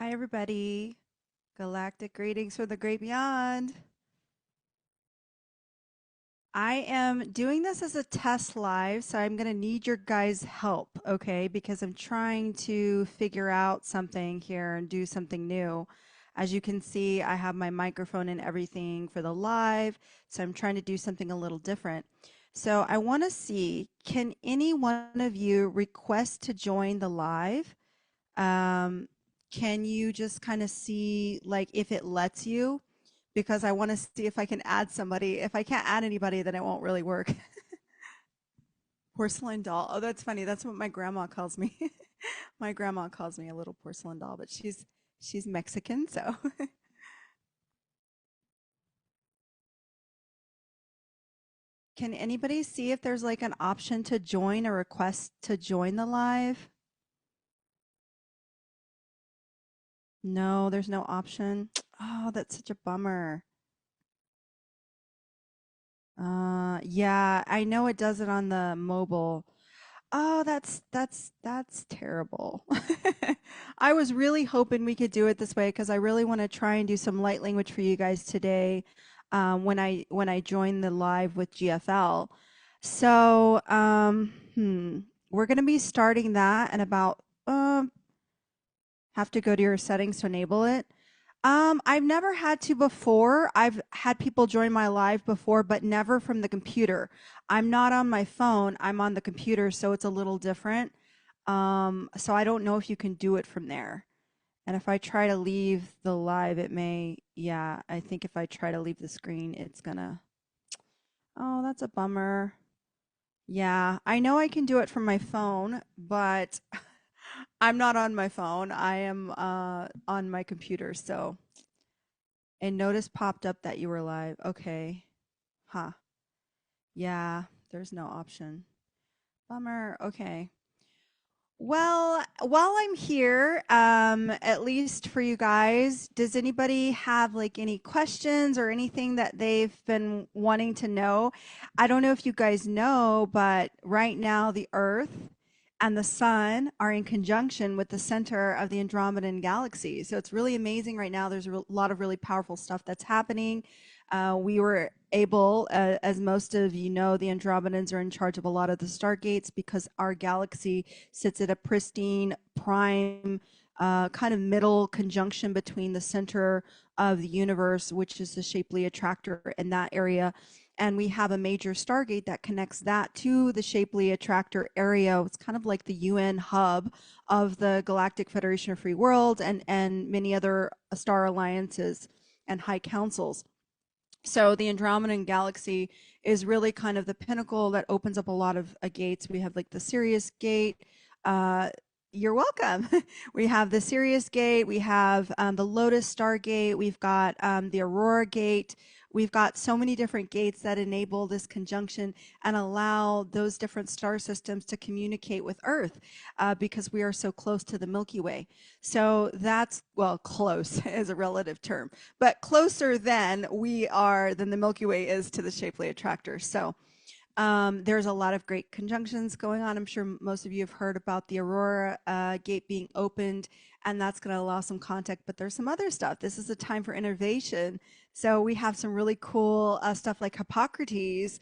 Hi, everybody. Galactic greetings from the great beyond. I am doing this as a test live, so I'm going to need your guys' help, okay? Because I'm trying to figure out something here and do something new. As you can see, I have my microphone and everything for the live, so I'm trying to do something a little different. So I want to see, can any one of you request to join the live? Um, can you just kind of see like if it lets you? Because I want to see if I can add somebody. If I can't add anybody, then it won't really work. Porcelain doll. Oh, that's funny. That's what my grandma calls me. My grandma calls me a little porcelain doll, but she's Mexican, so can anybody see if there's like an option to join a request to join the live? No, there's no option. Oh, that's such a bummer. Yeah, I know it does it on the mobile. Oh, that's terrible. I was really hoping we could do it this way because I really want to try and do some light language for you guys today when I join the live with GFL. So we're gonna be starting that in about have to go to your settings to enable it. I've never had to before. I've had people join my live before, but never from the computer. I'm not on my phone, I'm on the computer, so it's a little different. So I don't know if you can do it from there. And if I try to leave the live, it may, yeah, I think if I try to leave the screen, it's gonna, oh, that's a bummer. Yeah, I know I can do it from my phone, but I'm not on my phone. I am on my computer, so. And notice popped up that you were live. Okay. Huh. Yeah, there's no option. Bummer. Okay. Well, while I'm here, at least for you guys, does anybody have like any questions or anything that they've been wanting to know? I don't know if you guys know, but right now the Earth and the Sun are in conjunction with the center of the Andromedan Galaxy. So it's really amazing right now. There's a lot of really powerful stuff that's happening. We were able, as most of you know, the Andromedans are in charge of a lot of the stargates because our galaxy sits at a pristine, prime, kind of middle conjunction between the center of the universe, which is the Shapley attractor in that area. And we have a major stargate that connects that to the Shapley attractor area. It's kind of like the UN hub of the Galactic Federation of Free Worlds and many other star alliances and high councils. So the Andromedan Galaxy is really kind of the pinnacle that opens up a lot of gates. We have like the Sirius Gate. Uh, you're welcome. We have the Sirius Gate. We have the Lotus Star Gate. We've got the Aurora Gate. We've got so many different gates that enable this conjunction and allow those different star systems to communicate with Earth because we are so close to the Milky Way. So that's, well, close is a relative term, but closer than the Milky Way is to the Shapley attractor. So there's a lot of great conjunctions going on. I'm sure most of you have heard about the Aurora gate being opened, and that's going to allow some contact. But there's some other stuff. This is a time for innovation. So we have some really cool stuff like Hippocrates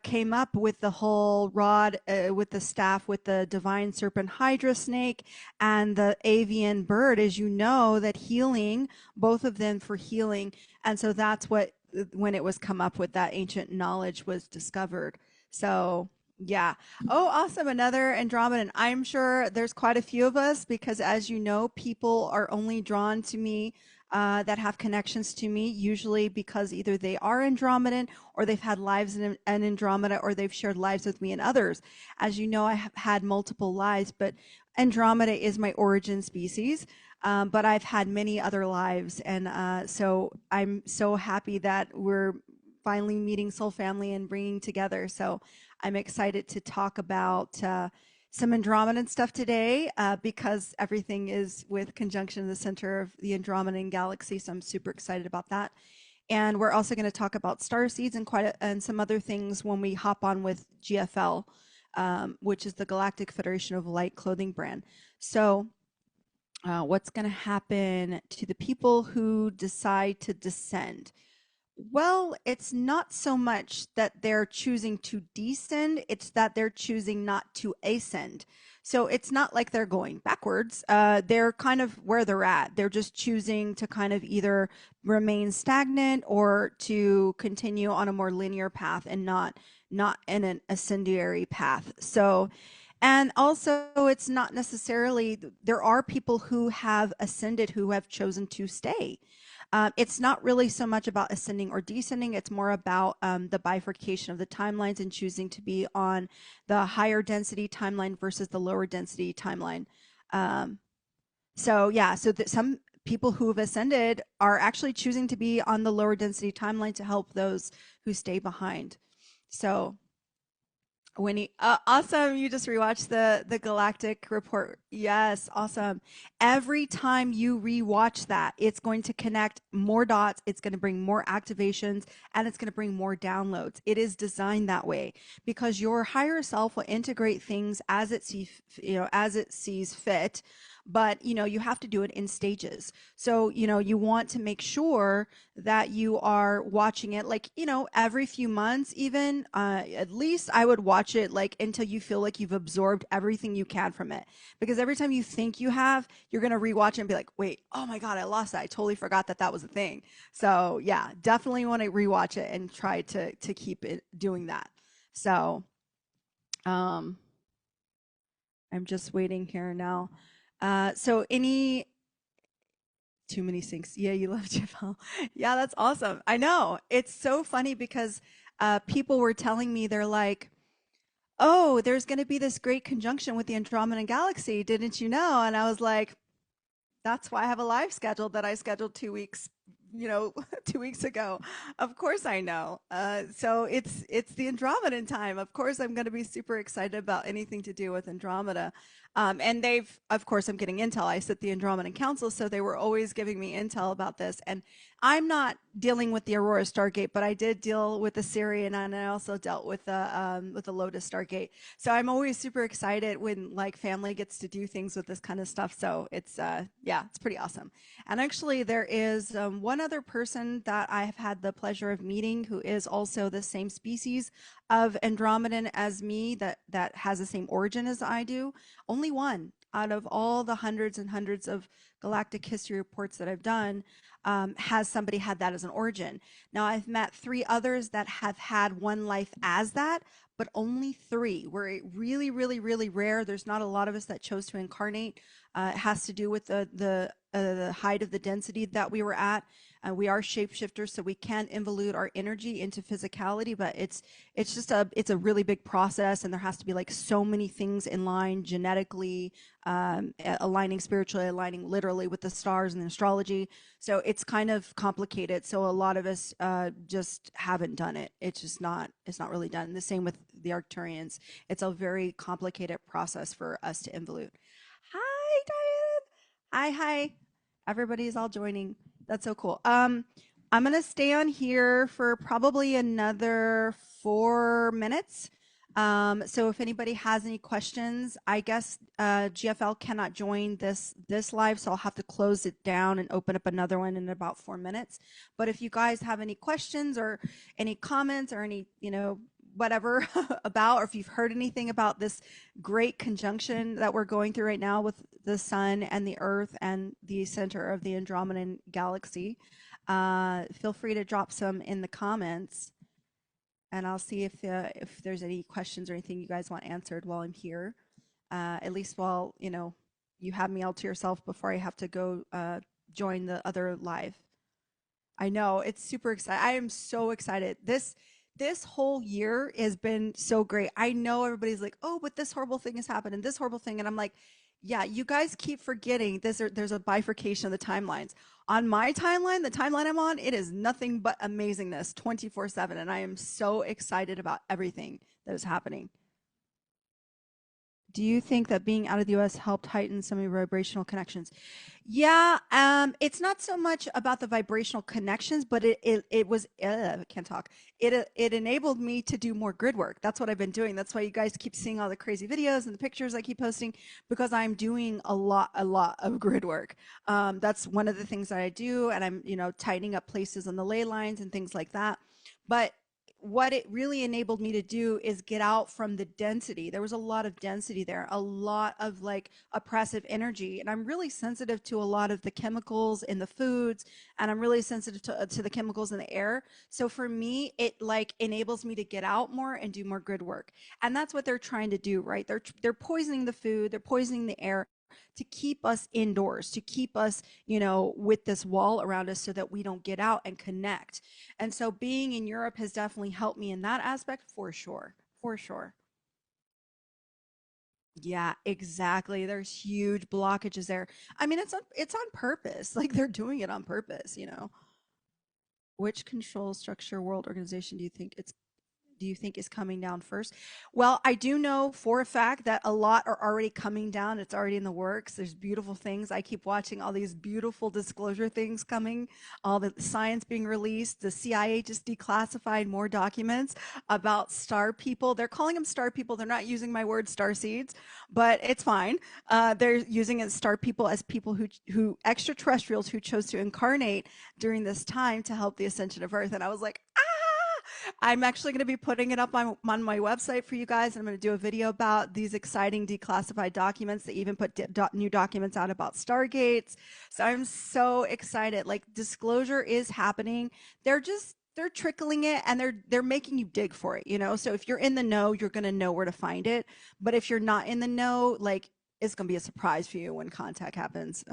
came up with the whole rod with the staff with the divine serpent hydra snake and the avian bird, as you know, that healing, both of them for healing. And so that's what when it was come up with that ancient knowledge was discovered. So yeah. Oh, awesome. Another Andromedan. I'm sure there's quite a few of us because as you know, people are only drawn to me that have connections to me, usually because either they are Andromedan or they've had lives in an Andromeda or they've shared lives with me and others. As you know, I have had multiple lives, but Andromeda is my origin species. But I've had many other lives. And so I'm so happy that we're finally meeting Soul Family and bringing together. So I'm excited to talk about some Andromedan stuff today because everything is with conjunction in the center of the Andromedan Galaxy. So I'm super excited about that. And we're also going to talk about star seeds and some other things when we hop on with GFL, which is the Galactic Federation of Light clothing brand. So What's going to happen to the people who decide to descend? Well, it's not so much that they're choosing to descend, it's that they're choosing not to ascend. So it's not like they're going backwards. They're kind of where they're at. They're just choosing to kind of either remain stagnant or to continue on a more linear path and not in an ascendiary path. So and also, it's not necessarily, there are people who have ascended who have chosen to stay. It's not really so much about ascending or descending. It's more about the bifurcation of the timelines and choosing to be on the higher density timeline versus the lower density timeline. Um, so, yeah, so some people who have ascended are actually choosing to be on the lower density timeline to help those who stay behind. So, Winnie, awesome! You just rewatched the Galactic Report. Yes, awesome. Every time you rewatch that, it's going to connect more dots. It's going to bring more activations, and it's going to bring more downloads. It is designed that way because your higher self will integrate things as it as it sees fit. But you have to do it in stages. So you want to make sure that you are watching it like every few months even at least I would watch it like until you feel like you've absorbed everything you can from it, because every time you think you have, you're going to rewatch it and be like, wait, oh my god, I lost that, I totally forgot that that was a thing. So yeah, definitely want to rewatch it and try to keep it doing that. So um I'm just waiting here now. So any too many sinks. Yeah, you love Javel. Yeah, that's awesome. I know. It's so funny because people were telling me, they're like, oh, there's going to be this great conjunction with the Andromedan Galaxy. Didn't you know? And I was like, that's why I have a live schedule that I scheduled 2 weeks, 2 weeks ago. Of course I know. So it's the Andromedan time. Of course I'm going to be super excited about anything to do with Andromeda. And of course, I'm getting intel. I sit the Andromedan Council, so they were always giving me intel about this. And I'm not dealing with the Aurora Stargate, but I did deal with the Sirian, and I also dealt with the Lotus Stargate. So I'm always super excited when like family gets to do things with this kind of stuff. So it's yeah, it's pretty awesome. And actually, there is one other person that I have had the pleasure of meeting who is also the same species of Andromedan as me, that has the same origin as I do. Only one out of all the hundreds and hundreds of galactic history reports that I've done has somebody had that as an origin. Now, I've met three others that have had one life as that, but only three. We're really, really, really rare. There's not a lot of us that chose to incarnate. It has to do with the height of the density that we were at. We are shapeshifters, so we can involute our energy into physicality, but it's a really big process, and there has to be like so many things in line genetically, aligning spiritually, aligning literally with the stars and the astrology. So it's kind of complicated. So a lot of us just haven't done it. It's not really done. The same with the Arcturians. It's a very complicated process for us to involute. Hi, Diane. Hi. Everybody's all joining. That's so cool. I'm gonna stay on here for probably another 4 minutes. So if anybody has any questions, I guess GFL cannot join this live, so I'll have to close it down and open up another one in about 4 minutes. But if you guys have any questions or any comments or any, whatever about, or if you've heard anything about this great conjunction that we're going through right now with the sun and the earth and the center of the Andromedan galaxy, feel free to drop some in the comments, and I'll see if there's any questions or anything you guys want answered while I'm here. At least while you have me all to yourself before I have to go join the other live. I know, it's super exciting. I am so excited. This whole year has been so great. I know everybody's like, "Oh, but this horrible thing has happened and this horrible thing." And I'm like, "Yeah, you guys keep forgetting there's a bifurcation of the timelines. On my timeline, the timeline I'm on, it is nothing but amazingness 24/7, and I am so excited about everything that is happening." Do you think that being out of the US helped heighten some of your vibrational connections? Yeah, it's not so much about the vibrational connections, but it was I can't talk. It enabled me to do more grid work. That's what I've been doing. That's why you guys keep seeing all the crazy videos and the pictures I keep posting because I'm doing a lot of grid work. That's one of the things that I do, and I'm tightening up places on the ley lines and things like that. But what it really enabled me to do is get out from the density. There was a lot of density there, a lot of like oppressive energy. And I'm really sensitive to a lot of the chemicals in the foods, and I'm really sensitive to the chemicals in the air. So for me, it like enables me to get out more and do more grid work. And that's what they're trying to do, right? They're poisoning the food, they're poisoning the air to keep us indoors, to keep us, with this wall around us so that we don't get out and connect. And so being in Europe has definitely helped me in that aspect for sure. For sure. Yeah, exactly. There's huge blockages there. I mean, it's on purpose. Like they're doing it on purpose. Which control structure world organization do you think is coming down first? Well, I do know for a fact that a lot are already coming down. It's already in the works. There's beautiful things. I keep watching all these beautiful disclosure things coming, all the science being released. The CIA just declassified more documents about star people. They're calling them star people. They're not using my word star seeds, but it's fine. They're using it star people as people who extraterrestrials who chose to incarnate during this time to help the ascension of Earth. And I was like, I'm actually going to be putting it up on my website for you guys. And I'm going to do a video about these exciting declassified documents. They even put new documents out about Stargates. So I'm so excited. Like disclosure is happening. They're trickling it and they're making you dig for it. So if you're in the know, you're going to know where to find it. But if you're not in the know, like it's going to be a surprise for you when contact happens.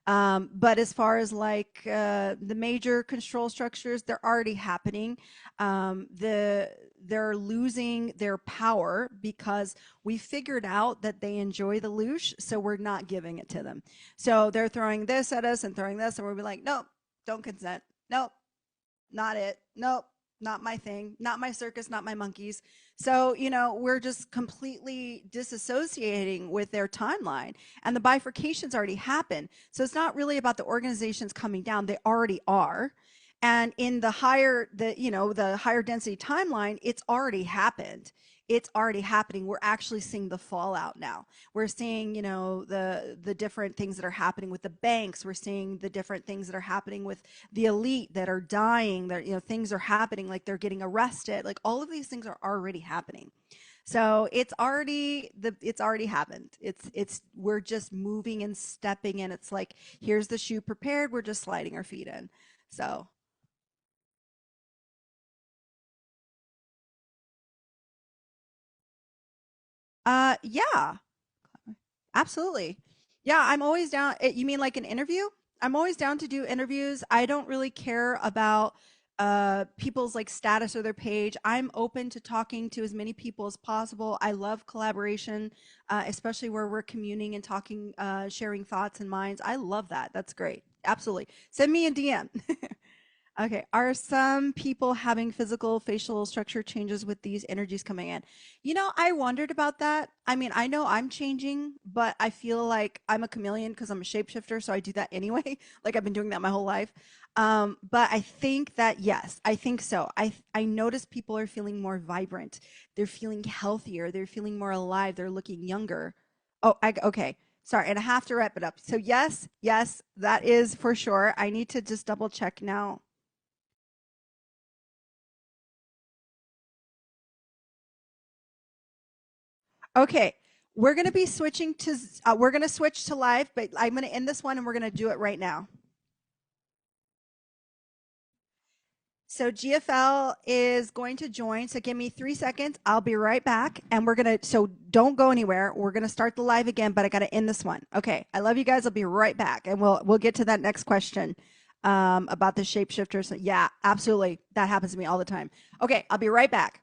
But as far as like the major control structures, they're already happening. They're losing their power because we figured out that they enjoy the loosh, so we're not giving it to them. So they're throwing this at us and throwing this, and we'll be like, nope, don't consent. Nope, not it. Nope, not my thing. Not my circus, not my monkeys. So, we're just completely disassociating with their timeline and the bifurcations already happened. So it's not really about the organizations coming down. They already are. And in the higher density timeline, it's already happened. It's already happening. We're actually seeing the fallout now. We're seeing, the different things that are happening with the banks. We're seeing the different things that are happening with the elite that are dying. That things are happening, like they're getting arrested. Like all of these things are already happening. So it's already happened. It's we're just moving and stepping in. It's like here's the shoe prepared. We're just sliding our feet in. So yeah. Absolutely. Yeah, I'm always down. You mean like an interview? I'm always down to do interviews. I don't really care about people's like status or their page. I'm open to talking to as many people as possible. I love collaboration, especially where we're communing and talking, sharing thoughts and minds. I love that. That's great. Absolutely. Send me a DM. Okay. Are some people having physical facial structure changes with these energies coming in? I wondered about that. I mean, I know I'm changing, but I feel like I'm a chameleon because I'm a shapeshifter, so I do that anyway. Like I've been doing that my whole life. But I think that yes, I think so. I notice people are feeling more vibrant. They're feeling healthier. They're feeling more alive. They're looking younger. Okay. Sorry, and I have to wrap it up. So yes, yes, that is for sure. I need to just double check now. Okay, we're gonna switch to live, but I'm gonna end this one and we're gonna do it right now. So GFL is going to join. So give me 3 seconds. I'll be right back, and so don't go anywhere. We're gonna start the live again, but I gotta end this one. Okay, I love you guys. I'll be right back, and we'll get to that next question about the shapeshifters. Yeah, absolutely. That happens to me all the time. Okay, I'll be right back.